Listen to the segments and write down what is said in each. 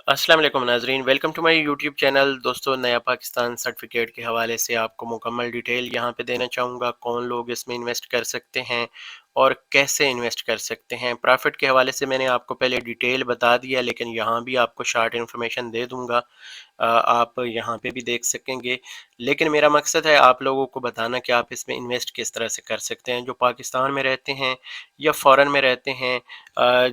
अस्सलाम वालेकुम नाजरीन, welcome to my YouTube channel. दोस्तों, नया पाकिस्तान सर्टिफिकेट के हवाले से आपको मुकम्मल डिटेल यहाँ पे देना चाहूँगा। कौन लोग इसमें इन्वेस्ट कर सकते हैं और कैसे इन्वेस्ट कर सकते हैं। प्रॉफिट के हवाले से मैंने आपको पहले डिटेल बता दिया, लेकिन यहाँ भी आपको शार्ट इन्फॉर्मेशन दे दूँगा। आप यहाँ पे भी देख सकेंगे, लेकिन मेरा मकसद है आप लोगों को बताना कि आप इसमें इन्वेस्ट किस तरह से कर सकते हैं। जो पाकिस्तान में रहते हैं या फ़ॉरेन में रहते हैं,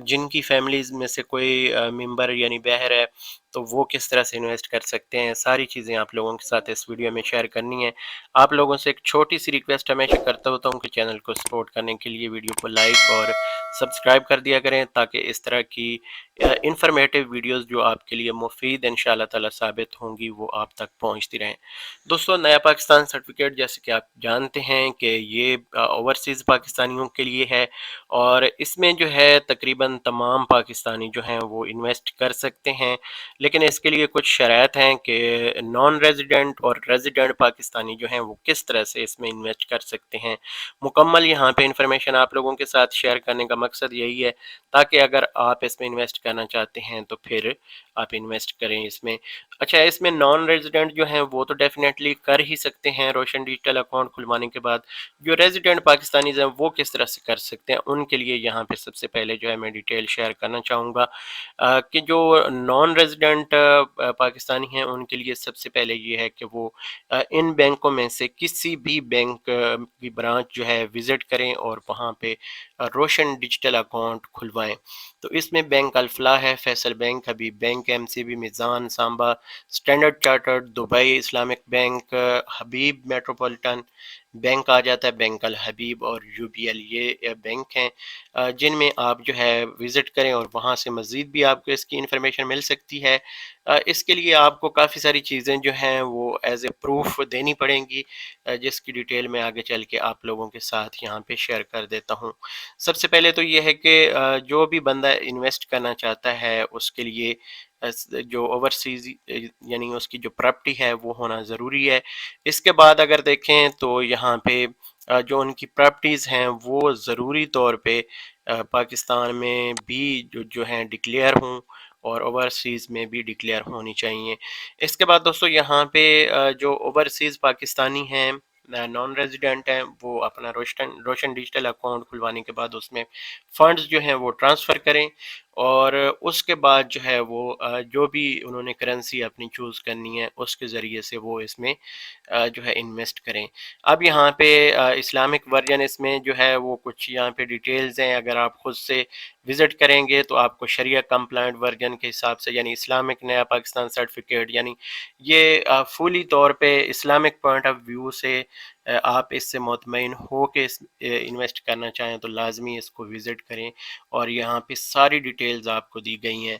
जिनकी फैमिलीज़ में से कोई मेंबर यानी बाहर है, तो वो किस तरह से इन्वेस्ट कर सकते हैं। सारी चीज़ें आप लोगों के साथ इस वीडियो में शेयर करनी है। आप लोगों से एक छोटी सी रिक्वेस्ट हमेशा करता होता हूँ कि चैनल को सपोर्ट करने के लिए वीडियो को लाइक और सब्सक्राइब कर दिया करें, ताकि इस तरह की इंफॉर्मेटिव वीडियोस जो आपके लिए मुफीद इंशाल्लाह ताला साबित होंगी वो आप तक पहुंचती रहें। दोस्तों, नया पाकिस्तान सर्टिफिकेट जैसे कि आप जानते हैं कि ये ओवरसीज़ पाकिस्तानियों के लिए है, और इसमें जो है तकरीबन तमाम पाकिस्तानी जो हैं वो इन्वेस्ट कर सकते हैं, लेकिन इसके लिए कुछ शराइत हैं कि नॉन रेजिडेंट और रेजिडेंट पाकिस्तानी जो हैं वो किस तरह से इसमें इन्वेस्ट कर सकते हैं। मुकम्मल यहाँ पे इंफॉर्मेशन आप लोगों के साथ शेयर करने का मकसद यही है, ताकि अगर आप इसमें इन्वेस्ट करना चाहते हैं तो फिर आप इन्वेस्ट करें इसमें। अच्छा, इसमें नॉन रेजिडेंट जो हैं वो तो डेफिनेटली कर ही सकते हैं रोशन डिजिटल अकाउंट खुलवाने के बाद। जो रेजिडेंट पाकिस्तानीज हैं वो किस तरह से कर सकते हैं, उनके लिए यहाँ पे सबसे पहले जो है मैं डिटेल शेयर करना चाहूँगा कि जो नॉन रेजिडेंट पाकिस्तानी हैं उनके लिए सबसे पहले ये है कि वो इन बैंकों में से किसी भी बैंक की ब्रांच जो है विज़िट करें और वहाँ पे रोशन डिजिटल अकाउंट खुलवाएं। तो इसमें बैंक अल-फलाह है, Faysal Bank, Habib Bank, MCB, Meezan, Samba, Standard Chartered, Dubai Islamic Bank, Habib Metropolitan Bank आ जाता है, बैंक अल हबीब और यूबीएल, ये बैंक हैं जिनमें आप जो है विज़िट करें और वहाँ से मज़ीद भी आपको इसकी इन्फॉर्मेशन मिल सकती है। इसके लिए आपको काफ़ी सारी चीज़ें जो हैं वो एज ए प्रूफ देनी पड़ेंगी, जिसकी डिटेल मैं आगे चल के आप लोगों के साथ यहाँ पे शेयर कर देता हूँ। सबसे पहले तो ये है कि जो भी बंदा इन्वेस्ट करना चाहता है उसके लिए जो ओवरसीज यानी उसकी जो प्रॉपर्टी है वो होना ज़रूरी है। इसके बाद अगर देखें तो यहाँ पे जो उनकी प्रॉपर्टीज़ हैं वो ज़रूरी तौर पे पाकिस्तान में भी जो हैं डिक्लेयर हों और ओवरसीज़ में भी डिक्लेयर होनी चाहिए। इसके बाद दोस्तों यहाँ पे जो ओवरसीज़ पाकिस्तानी हैं, नॉन रेजिडेंट हैं, वो अपना रोशन रोशन डिजिटल अकाउंट खुलवाने के बाद उसमें फ़ंड्स जो हैं वो ट्रांसफ़र करें, और उसके बाद जो है वो जो भी उन्होंने करेंसी अपनी चूज़ करनी है उसके ज़रिए से वो इसमें जो है इन्वेस्ट करें। अब यहाँ पे इस्लामिक वर्जन इसमें जो है वो कुछ यहाँ पे डिटेल्स हैं। अगर आप खुद से विज़िट करेंगे तो आपको शरिया कंप्लाइंट वर्जन के हिसाब से, यानी इस्लामिक नया पाकिस्तान सर्टिफिकेट, यानी ये फुली तौर पे इस्लामिक पॉइंट ऑफ व्यू से आप इससे मुतमईन हो के इन्वेस्ट करना चाहें तो लाजमी इसको विज़िट करें, और यहाँ पे सारी डिटेल्स आपको दी गई हैं।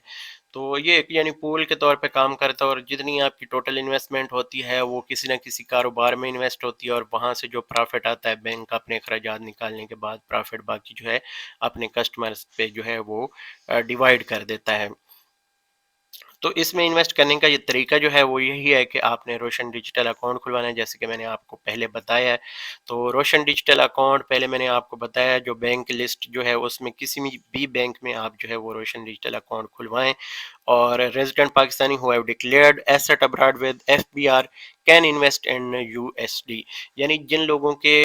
तो ये एक यानी पूल के तौर पे काम करता है, और जितनी आपकी टोटल इन्वेस्टमेंट होती है वो किसी न किसी कारोबार में इन्वेस्ट होती है, और वहाँ से जो प्रॉफिट आता है बैंक अपने अखराजात निकालने के बाद प्रॉफिट बाकी जो है अपने कस्टमर्स पे जो है वो डिवाइड कर देता है। तो इसमें इन्वेस्ट करने का ये तरीका जो है वो यही है कि आपने रोशन डिजिटल अकाउंट खुलवाना है, जैसे कि मैंने आपको पहले बताया है। तो रोशन डिजिटल अकाउंट पहले मैंने आपको बताया, जो बैंक लिस्ट जो है उसमें किसी भी बैंक में आप जो है वो रोशन डिजिटल अकाउंट खुलवाएं, और resident Pakistani who have declared asset abroad with FBR can invest in USD, यानी जिन लोगों के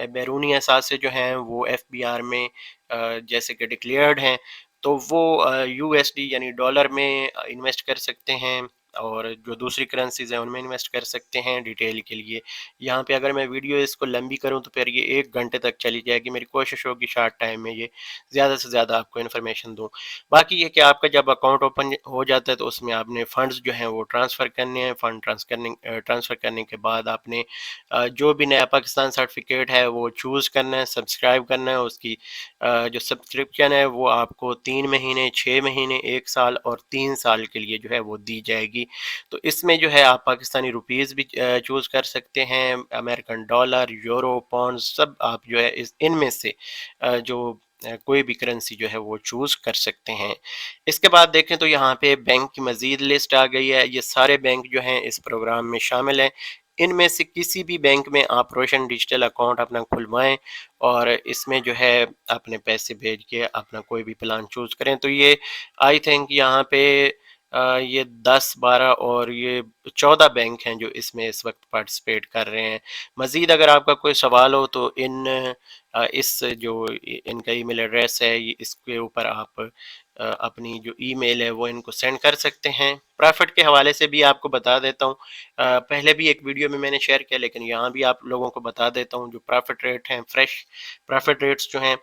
बैरूनी असासे जो हैं वो एफबीआर में जैसे कि डिक्लेयर्ड हैं, तो वो यूएसडी यानी डॉलर में इन्वेस्ट कर सकते हैं, और जो दूसरी करेंसीज हैं उनमें इन्वेस्ट कर सकते हैं। डिटेल के लिए यहाँ पे अगर मैं वीडियो इसको लंबी करूँ तो फिर ये 1 घंटे तक चली जाएगी। मेरी कोशिश होगी शार्ट टाइम में ये ज़्यादा से ज़्यादा आपको इन्फॉर्मेशन दूँ। बाकी ये कि आपका जब अकाउंट ओपन हो जाता है तो उसमें आपने फ़ंड्स जो हैं वो ट्रांसफ़र करने हैं। फ़ंड ट्रांसफ़र करने के बाद आपने जो भी नया पाकिस्तान सर्टिफिकेट है वो चूज़ करना है, सब्सक्राइब करना है। उसकी जो सब्सक्रिप्शन है वो आपको 3 महीने, 6 महीने, 1 साल और 3 साल के लिए जो है वो दी जाएगी। तो इसमें जो है आप पाकिस्तानी रुपीज़ भी चूज़ कर सकते हैं, अमेरिकन डॉलर, यूरो, पाउंड, सब आप जो है इनमें से जो कोई भी करेंसी जो है वो चूज़ कर सकते हैं। इसके बाद देखें तो यहाँ पे बैंक की मज़ीद लिस्ट आ गई है। ये सारे बैंक जो हैं इस प्रोग्राम में शामिल हैं। इनमें से किसी भी बैंक में आप रोशन डिजिटल अकाउंट अपना खुलवाएं, और इसमें जो है अपने पैसे भेज के अपना कोई भी प्लान चूज़ करें। तो ये आई थिंक यहाँ पे یہ 10 12 اور یہ 14 بینک ہیں جو اس میں اس وقت پارٹیسپیٹ کر رہے ہیں۔ مزید اگر آپ کا کوئی سوال ہو تو اس جو ان کا ای میل ایڈریس ہے، اس کے اوپر آپ اپنی جو ای میل ہے وہ ان کو سینڈ کر سکتے ہیں۔ پرافٹ کے حوالے سے بھی آپ کو بتا دیتا ہوں، پہلے بھی ایک ویڈیو میں نے شیئر کیا، لیکن یہاں بھی آپ لوگوں کو بتا دیتا ہوں جو پرافٹ ریٹ ہیں، فریش پرافٹ ریٹس جو ہیں،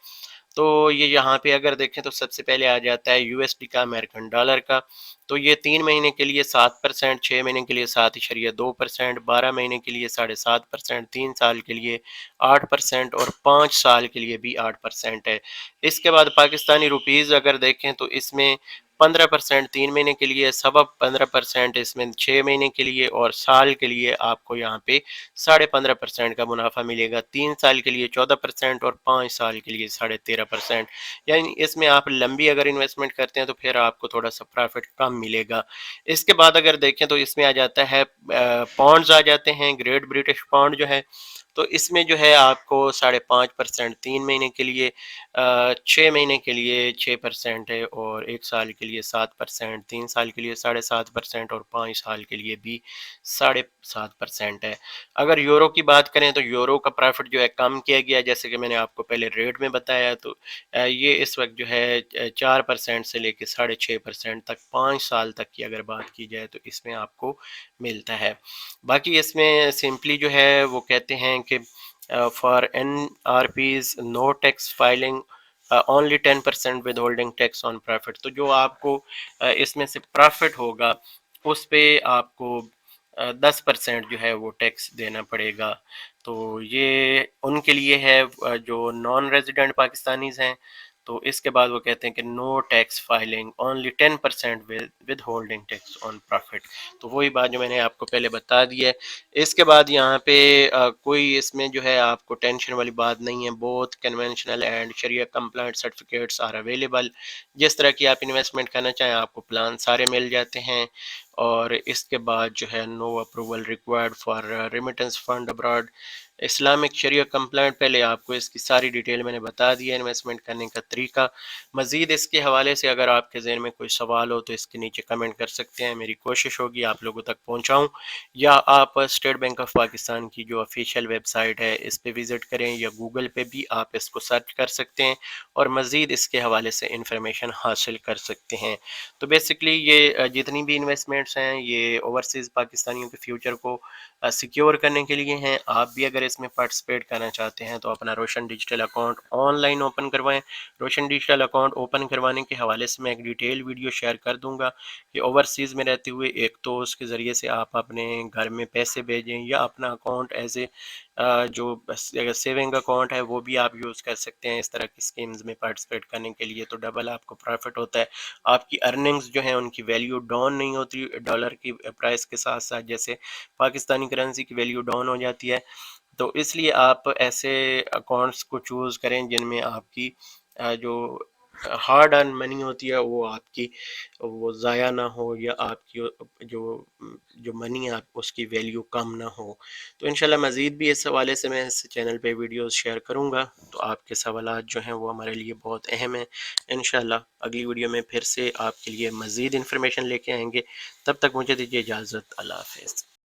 تو یہ یہاں پہ اگر دیکھیں تو سب سے پہلے آ جاتا ہے یو ایس ڈی کا، امریکن ڈالر کا۔ تو یہ 3 مہینے کے لیے 7%، 6 مہینے کے لیے 7.2%، 12 مہینے کے لیے 7.5%، 3 سال کے لیے 8% اور 5 سال کے لیے بھی 8% ہے۔ اس کے بعد پاکستانی روپیز اگر دیکھیں تو اس میں 15% 3 مہینے کے لیے، سبب 15% اس میں 6 مہینے کے لیے، اور سال کے لیے آپ کو یہاں پہ 15.5% کا منافع ملے گا، 3 سال کے لیے 14% اور 5 سال کے لیے 13.5%۔ یعنی اس میں آپ لمبی اگر انویسٹمنٹ کرتے ہیں تو پھر آپ کو تھوڑا سا پرافٹ کم ملے گا۔ اس کے بعد اگر دیکھیں تو اس میں آ جاتا ہے پاؤنڈز آ جاتے ہیں، گریٹ برٹش پاؤنڈ جو ہے، تو اس میں جو ہے آپ کو 5.5% 3 مہینے کے لیے، 6 مہینے کے لیے 6% ہے، اور 1 سال کے لیے 7%، 3 سال کے لیے 7.5% اور 5 سال کے لیے بھی 7.5% ہے۔ اگر یورو کی بات کریں تو یورو کا پرافٹ جو ہے کم کیا گیا، جیسے کہ میں نے آپ کو پہلے ریٹ میں بتایا، تو یہ اس وقت جو ہے 4% سے لے کے 6.5% تک 5 سال تک کی اگر بات کی جائے تو اس میں آپ کو ملتا ہے۔ باقی اس میں سمپلی جو ہے وہ کہتے ہیں کہ for N R Ps no tax filing only 10% withholding tax on profit, تو جو آپ کو اس میں سے پرافٹ ہوگا اس پہ آپ کو 10% جو ہے وہ ٹیکس دینا پڑے گا۔ تو یہ ان کے لیے ہے جو نان ریزیڈنٹ پاکستانیز ہیں۔ تو اس کے بعد وہ کہتے ہیں کہ no tax filing only 10% withholding tax on profit, تو وہی بات جو میں نے آپ کو پہلے بتا دی ہے۔ اس کے بعد یہاں پہ کوئی اس میں جو ہے آپ کو ٹینشن والی بات نہیں ہے، بہت کنونشنل اینڈ شریعہ کمپلائنٹ سرٹیفکیٹس آر اویلیبل، جس طرح کی آپ انویسٹمنٹ کرنا چاہیں آپ کو پلان سارے مل جاتے ہیں۔ اور اس کے بعد جو ہے no approval required for remittance fund abroad, Islamic شریعہ کمپلائنٹ، پہلے آپ کو اس کی ساری ڈیٹیل میں نے بتا دی ہے، انویسٹمنٹ کرنے کا طریقہ۔ مزید اس کے حوالے سے اگر آپ کے ذہن میں کوئی سوال ہو تو اس کے نیچے کمنٹ کر سکتے ہیں، میری کوشش ہوگی آپ لوگوں تک پہنچاؤں، یا آپ اسٹیٹ بینک آف پاکستان کی جو آفیشیل ویب سائٹ ہے اس پہ وزٹ کریں، یا گوگل پہ بھی آپ اس کو سرچ کر سکتے ہیں اور مزید اس کے حوالے سے انفارمیشن حاصل کر سکتے ہیں۔ تو بیسکلی یہ جتنی بھی انویسٹمنٹس ہیں یہ اوورسیز پاکستانیوں کے فیوچر کو سیکیور کرنے کے لیے ہیں۔ آپ بھی اگر اس میں پارٹیسپیٹ کرنا چاہتے ہیں تو اپنا روشن digital account on line open کروائیں۔ روشن ڈیجیٹل اکاؤنٹ اوپن کروانے کے حوالے سے میں ایک ڈیٹیل ویڈیو شیئر کر دوں گا کہ اوورسیز میں رہتے ہوئے ایک تو اس کے ذریعے سے آپ اپنے گھر میں پیسے بھیجیں، یا اپنا اکاؤنٹ ایز اے جو سیونگ اکاؤنٹ ہے وہ بھی آپ یوز کر سکتے ہیں اس طرح کی اسکیمز میں پارٹیسپیٹ کرنے کے لیے، تو ڈبل آپ کو پروفٹ ہوتا ہے۔ آپ کی ارننگز جو ہیں ان کی ویلیو ڈاؤن نہیں ہوتی ڈالر کی پرائس کے ساتھ ساتھ، جیسے پاکستانی کرنسی کی ویلیو ڈاؤن ہو جاتی ہے، تو اس لیے آپ ایسے اکاؤنٹس کو چوز کریں جن میں آپ کی جو ہارڈ ارن منی ہوتی ہے وہ آپ کی وہ ضائع نہ ہو، یا آپ کی جو جو منی ہے اس کی ویلیو کم نہ ہو۔ تو انشاءاللہ مزید بھی اس حوالے سے میں اس چینل پہ ویڈیوز شیئر کروں گا، تو آپ کے سوالات جو ہیں وہ ہمارے لیے بہت اہم ہیں۔ انشاءاللہ اگلی ویڈیو میں پھر سے آپ کے لیے مزید انفارمیشن لے کے آئیں گے، تب تک مجھے دیجیے اجازت، اللہ حافظ۔